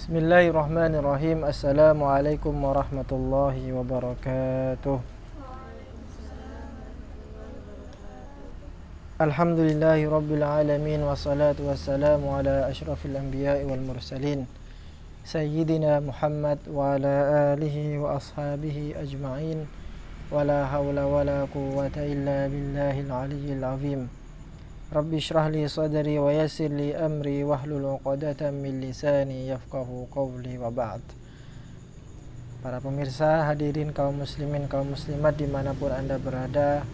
Bismillahirrahmanirrahim. Assalamualaikum warahmatullahi wabarakatuh. Alhamdulillahi rabbil alamin. Wassalatu wassalamu ala ashrafil anbiya'i wal mursalin Sayyidina Muhammad wa ala alihi wa ashabihi ajma'in. Wala hawla wala quwwata illa billahil aliyyil azim. Rabbi shrah li sadri wa yassir li amri wahlul 'uqdatam min lisani yafqahu qawli wa ba'd. Para pemirsa, hadirin kaum muslimin, kaum muslimat dimanapun Anda berada,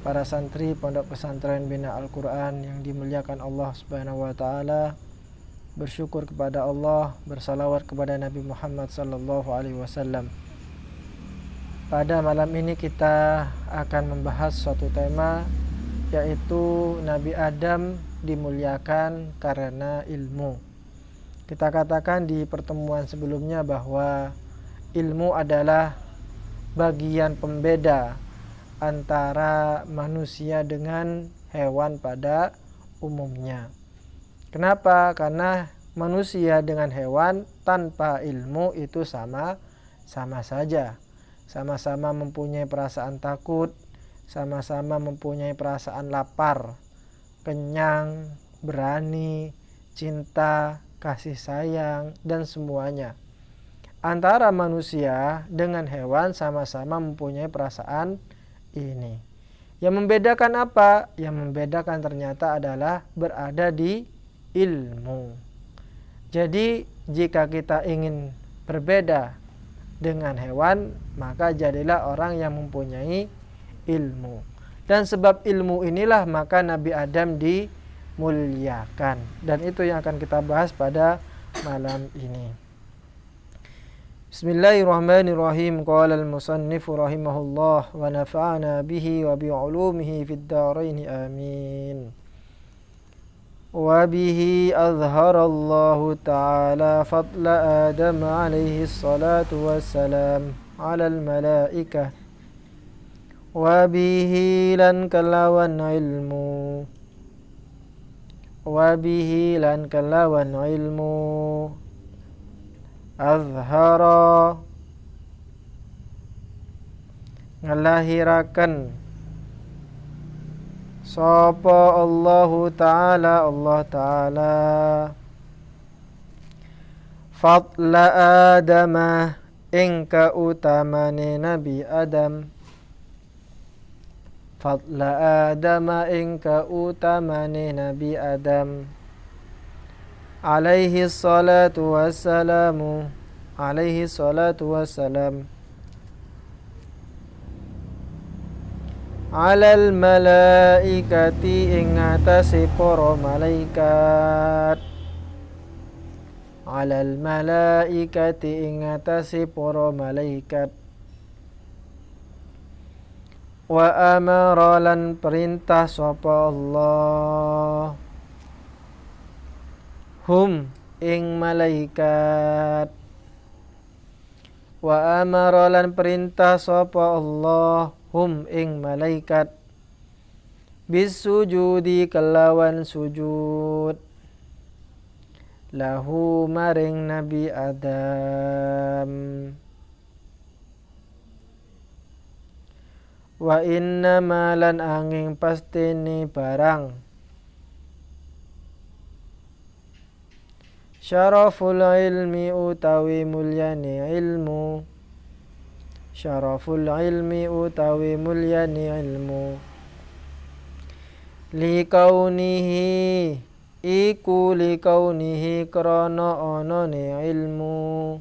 para santri Pondok Pesantren Bina Al-Quran yang dimuliakan Allah Subhanahu wa taala, bersyukur kepada Allah, bersalawat kepada Nabi Muhammad sallallahu alaihi wasallam. Pada malam ini kita akan membahas suatu tema, yaitu Nabi Adam dimuliakan karena ilmu. Kita katakan di pertemuan sebelumnya bahwa ilmu adalah bagian pembeda antara manusia dengan hewan pada umumnya. Kenapa? Karena manusia dengan hewan tanpa ilmu itu sama saja. Sama-sama mempunyai perasaan takut, sama-sama mempunyai perasaan lapar, kenyang, berani, cinta, kasih sayang, dan semuanya. Antara manusia dengan hewan sama-sama mempunyai perasaan ini. Yang membedakan apa? Yang membedakan ternyata adalah berada di ilmu. Jadi jika kita ingin berbeda dengan hewan, maka jadilah orang yang mempunyai ilmu. Dan sebab ilmu inilah maka Nabi Adam dimuliakan. Dan itu yang akan kita bahas pada malam ini. Bismillahirrahmanirrahim. Qala al-musannifu rahimahullah wa nafa'ana bihi wa bi'ulumihi fid dharain amin. Wa bihi azharallahu ta'ala fadla Adam alaihi salatu wassalam 'ala al-malaikah. Wabihi lan kalawan ilmu, wabihi lan kalawan ilmu azhara ngelahirakan sapa Allahu Ta'ala fadla Adamah ing kautamane Nabi Adam, fadla Adama ing kautamane Nabi Adam alaihi salatu wassalamu, alaihi salatu wassalam, alal malaikati ing atase para malaikat, alal malaikati ing atase para malaikat. Wa amara lan perintah sapa Allah hum ing malaikat, wa amara lan perintah sapa Allah hum ing malaikat bisujudi kelawan sujud lahu maring Nabi Adam. Wa inna malan angin pasti ni barang syaraful ilmi utawi mulyani ilmu, syaraful ilmi utawi mulyani ilmu likaunihi iku likaunihi krana onone ilmu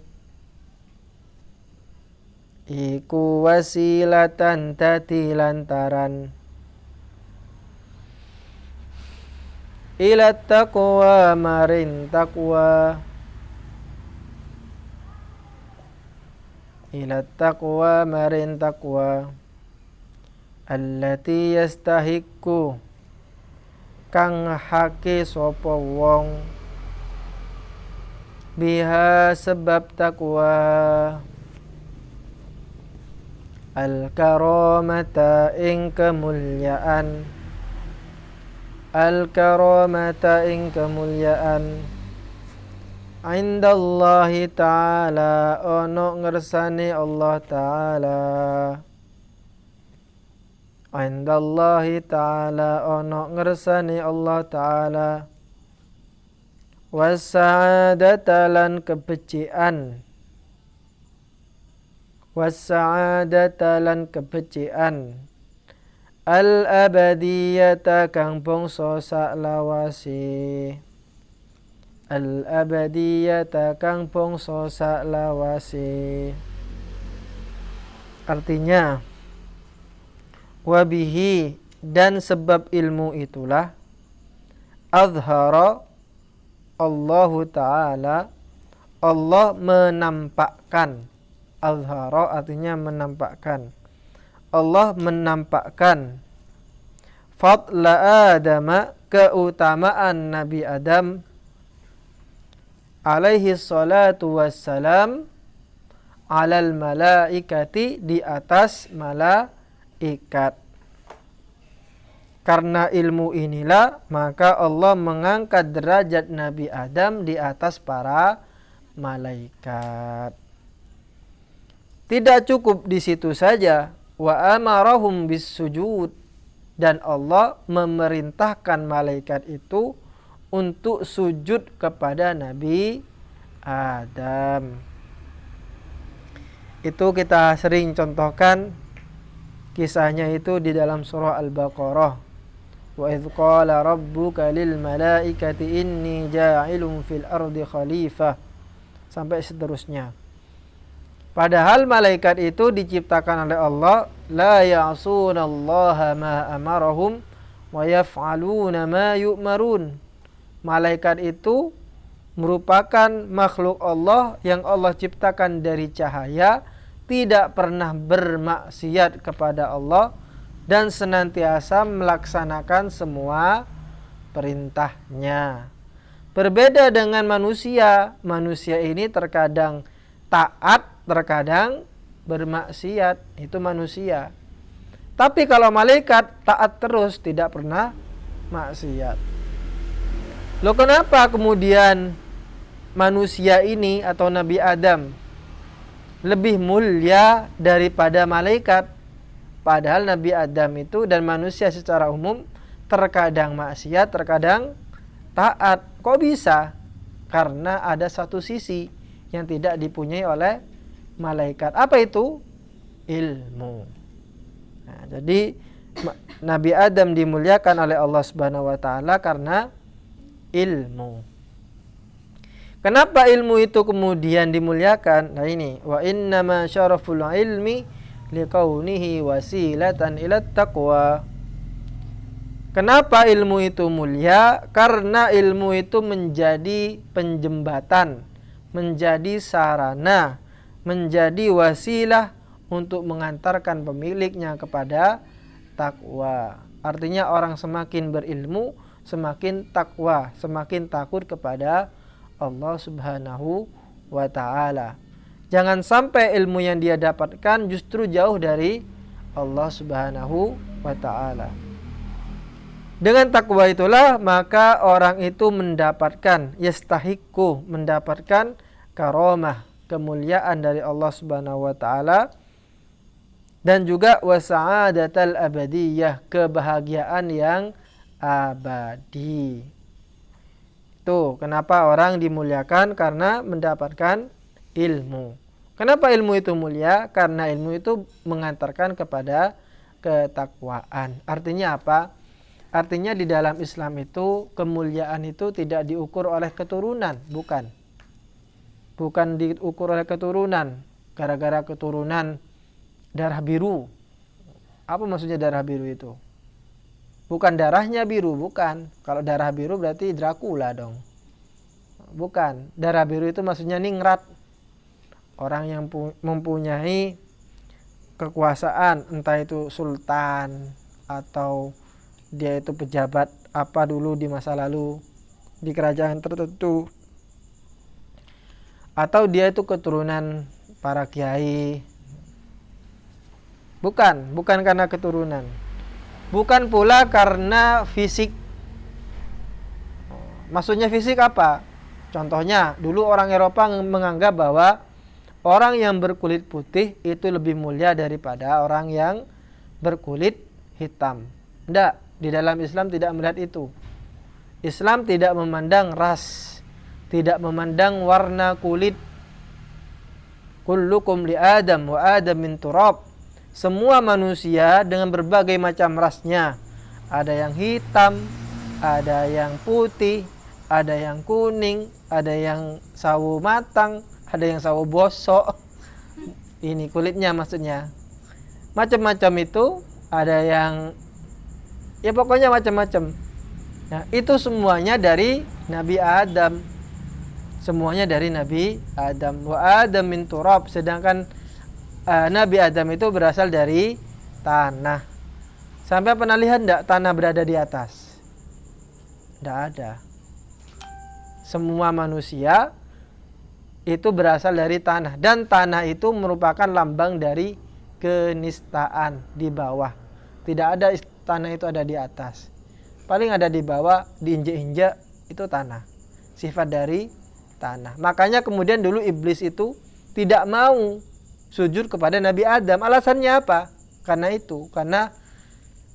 iku wasilatan dadi lantaran ila taqwa maring taqwa, ila taqwa maring taqwa allati yastahiqu kang hake sapa wong biha sebab taqwa al-karamata ing kemuliaan, al-karamata ing kemuliaan Indallahi ta'ala ono ngersane Allah ta'ala. Indallahi ta'ala ono ngersane Allah ta'ala. Wasa'adata lan kebecikan. Wasa'adata lan kebecikan. Al-abadiyata kang bangsa saklawase. Al-abadiyata kang bangsa saklawase. Artinya, wabihi dan sebab ilmu itulah azhara Allahu Ta'ala, Allah menampakkan. Azhara artinya menampakkan. Allah menampakkan fadla Adama, keutamaan Nabi Adam alaihi salatu wassalam, alal malaikati, di atas malaikat. Karena ilmu inilah maka Allah mengangkat derajat Nabi Adam di atas para malaikat. Tidak cukup di situ saja, wa amarahum bis sujud, dan Allah memerintahkan malaikat itu untuk sujud kepada Nabi Adam. Itu kita sering contohkan kisahnya itu di dalam surah Al-Baqarah. Wa idz qala rabbuka lil malaikati inni ja'ilun fil ardi khalifah, sampai seterusnya. Padahal malaikat itu diciptakan oleh Allah, la ya'sunallaha ma amarahum wa yaf'aluna ma yu'marun. Malaikat itu merupakan makhluk Allah yang Allah ciptakan dari cahaya, tidak pernah bermaksiat kepada Allah dan senantiasa melaksanakan semua perintahnya. Berbeda dengan manusia, manusia ini terkadang taat, terkadang bermaksiat, itu manusia. Tapi kalau malaikat taat terus, tidak pernah maksiat. Loh, kenapa kemudian manusia ini atau Nabi Adam lebih mulia daripada malaikat? Padahal Nabi Adam itu dan manusia secara umum terkadang maksiat, terkadang taat. Kok bisa? Karena ada satu sisi yang tidak dipunyai oleh malaikat. Apa itu? Ilmu. Nah, jadi Nabi Adam dimuliakan oleh Allah Subhanahu wa taala karena ilmu. Kenapa ilmu itu kemudian dimuliakan? Nah ini, wa innama syaraful ilmi liqaunihi wasilatan ila taqwa. Kenapa ilmu itu mulia? Karena ilmu itu menjadi penjembatan, menjadi sarana, menjadi wasilah untuk mengantarkan pemiliknya kepada takwa. Artinya orang semakin berilmu, semakin takwa, semakin takut kepada Allah Subhanahu wa ta'ala. Jangan sampai ilmu yang dia dapatkan justru jauh dari Allah Subhanahu wa ta'ala. Dengan takwa itulah maka orang itu mendapatkan yastahiqu, mendapatkan karamah, kemuliaan dari Allah Subhanahu wa taala, dan juga wasa'adatal abadiyah, kebahagiaan yang abadi. Itu kenapa orang dimuliakan, karena mendapatkan ilmu. Kenapa ilmu itu mulia? Karena ilmu itu mengantarkan kepada ketakwaan. Artinya apa? Artinya di dalam Islam itu kemuliaan itu tidak diukur oleh keturunan, bukan. Bukan diukur oleh keturunan, gara-gara keturunan darah biru. Apa maksudnya darah biru itu? Bukan darahnya biru, bukan. Kalau darah biru berarti Dracula dong. Bukan. Darah biru itu maksudnya ningrat. Orang yang mempunyai kekuasaan, entah itu sultan atau dia itu pejabat apa dulu di masa lalu di kerajaan tertentu, atau dia itu keturunan para kiai. Bukan karena keturunan. Bukan pula karena fisik. Maksudnya fisik apa? Contohnya, dulu orang Eropa menganggap bahwa orang yang berkulit putih itu lebih mulia daripada orang yang berkulit hitam. Tidak, di dalam Islam tidak melihat itu. Islam tidak memandang ras, tidak memandang warna kulit. Kullukum li Adam wa Adam min turab. Semua manusia dengan berbagai macam rasnya. Ada yang hitam, ada yang putih, ada yang kuning, ada yang sawo matang, ada yang sawo bosok. Ini kulitnya maksudnya. Macam-macam itu, ada yang ya pokoknya macam-macam. Nah, itu semuanya dari Nabi Adam. Semuanya dari Nabi Adam. Wa Adam min turab. Sedangkan Nabi Adam itu berasal dari tanah. Sampai pernah lihat enggak tanah berada di atas? Tidak ada. Semua manusia itu berasal dari tanah. Dan tanah itu merupakan lambang dari kenistaan di bawah. Tidak ada tanah itu ada di atas. Paling ada di bawah, diinjak-injak, itu tanah. Sifat dari tanah. Makanya kemudian dulu iblis itu tidak mau sujud kepada Nabi Adam. Alasannya apa? Karena itu. Karena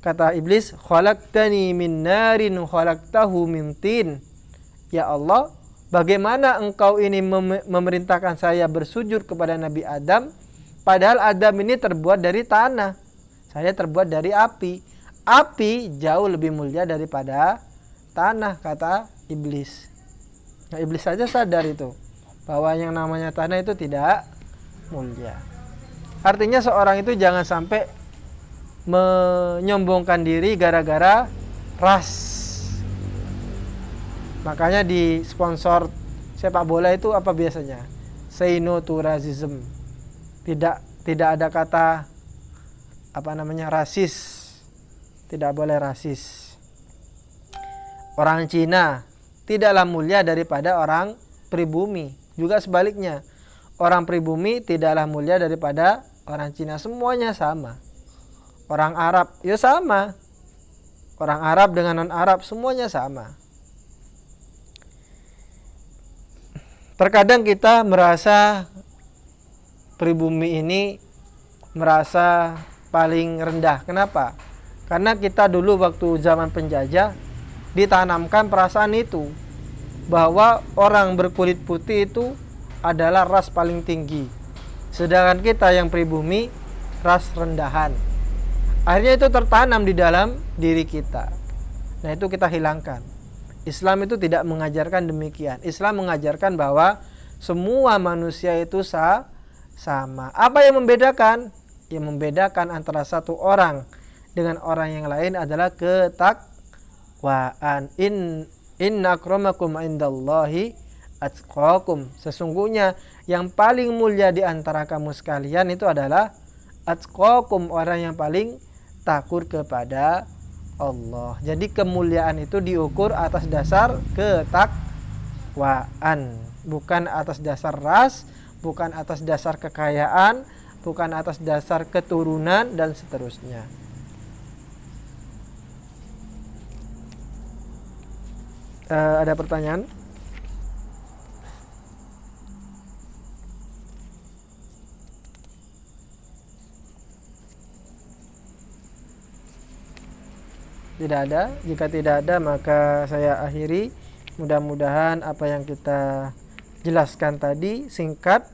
kata iblis, khalaqtani min narin khalaqtahu min tin. Ya Allah, bagaimana engkau ini memerintahkan saya bersujud kepada Nabi Adam, padahal Adam ini terbuat dari tanah. Saya terbuat dari api. Api jauh lebih mulia daripada tanah, kata iblis. Nah, iblis saja sadar itu, bahwa yang namanya tanah itu tidak mulia. Artinya seorang itu jangan sampai menyombongkan diri gara-gara ras. Makanya di sponsor sepak bola itu apa biasanya? Say no to racism. Tidak ada kata rasis. Tidak boleh rasis. Orang Cina tidaklah mulia daripada orang pribumi. Juga sebaliknya, orang pribumi tidaklah mulia daripada orang Cina. Semuanya sama. Orang Arab ya sama. Orang Arab dengan non-Arab semuanya sama. Terkadang kita merasa pribumi ini merasa paling rendah. Kenapa? Karena kita dulu waktu zaman penjajah ditanamkan perasaan itu, bahwa orang berkulit putih itu adalah ras paling tinggi, sedangkan kita yang pribumi ras rendahan. Akhirnya itu tertanam di dalam diri kita. Nah, itu kita hilangkan. Islam itu tidak mengajarkan demikian. Islam mengajarkan bahwa semua manusia itu sama. Apa yang membedakan? Yang membedakan antara satu orang dengan orang yang lain adalah ketakwaan. Inna akramakum indallahi atqakum. Sesungguhnya yang paling mulia di antara kamu sekalian itu adalah atqakum, orang yang paling takut kepada Allah. Jadi kemuliaan itu diukur atas dasar ketakwaan, bukan atas dasar ras, bukan atas dasar kekayaan, bukan atas dasar keturunan dan seterusnya. Ada pertanyaan? Tidak ada. Jika tidak ada, maka saya akhiri. Mudah-mudahan apa yang kita jelaskan tadi singkat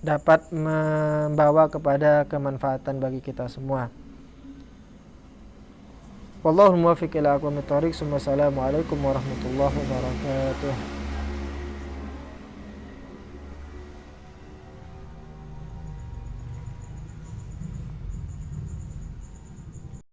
dapat membawa kepada kemanfaatan bagi kita semua. Wallahu muwaffiq ila aqwamit thoriq. Assalamualaikum warahmatullahi wabarakatuh.